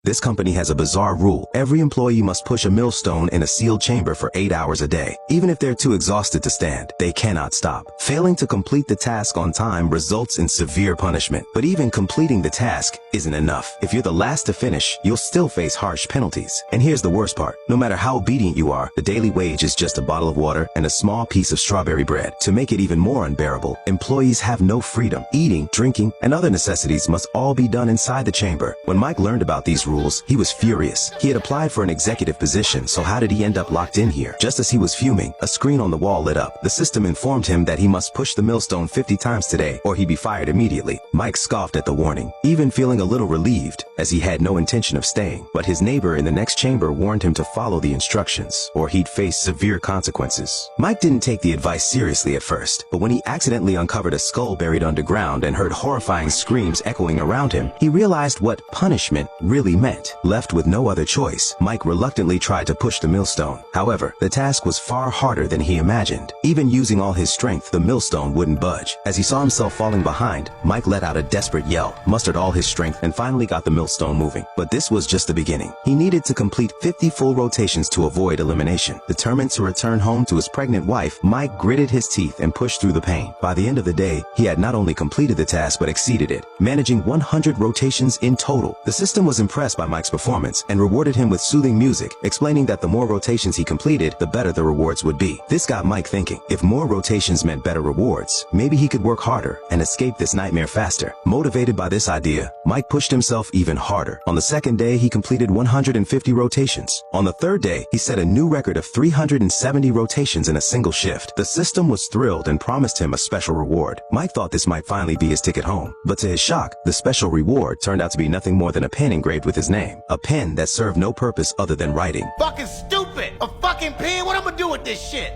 This company has a bizarre rule. Every employee must push a millstone in a sealed chamber for 8 hours a day. Even if they're too exhausted to stand, they cannot stop. Failing to complete the task on time results in severe punishment. But even completing the task isn't enough. If you're the last to finish, you'll still face harsh penalties. And here's the worst part. No matter how obedient you are, the daily wage is just a bottle of water and a small piece of strawberry bread. To make it even more unbearable, employees have no freedom. Eating, drinking, and other necessities must all be done inside the chamber. When Mike learned about these rules, he was furious. He had applied for an executive position, so how did he end up locked in here? Just as he was fuming, a screen on the wall lit up. The system informed him that he must push the millstone 50 times today, or he'd be fired immediately. Mike scoffed at the warning, even feeling a little relieved, as he had no intention of staying. But his neighbor in the next chamber warned him to follow the instructions, or he'd face severe consequences. Mike didn't take the advice seriously at first, but when he accidentally uncovered a skull buried underground and heard horrifying screams echoing around him, he realized what punishment really meant. Left with no other choice, Mike reluctantly tried to push the millstone. However, the task was far harder than he imagined. Even using all his strength, the millstone wouldn't budge. As he saw himself falling behind, Mike let out a desperate yell, mustered all his strength, and finally got the millstone moving. But this was just the beginning. He needed to complete 50 full rotations to avoid elimination. Determined to return home to his pregnant wife, Mike gritted his teeth and pushed through the pain. By the end of the day, he had not only completed the task but exceeded it, managing 100 rotations in total. The system was impressed by Mike's performance and rewarded him with soothing music, explaining that the more rotations he completed, the better the rewards would be. This got Mike thinking. If more rotations meant better rewards, maybe he could work harder and escape this nightmare faster. Motivated by this idea, Mike pushed himself even harder. On the second day, he completed 150 rotations. On the third day, he set a new record of 370 rotations in a single shift. The system was thrilled and promised him a special reward. Mike thought this might finally be his ticket home. But to his shock, the special reward turned out to be nothing more than a pen engraved with his name. A pen that served no purpose other than writing. Fucking stupid! A fucking pen? What I'm gonna do with this shit?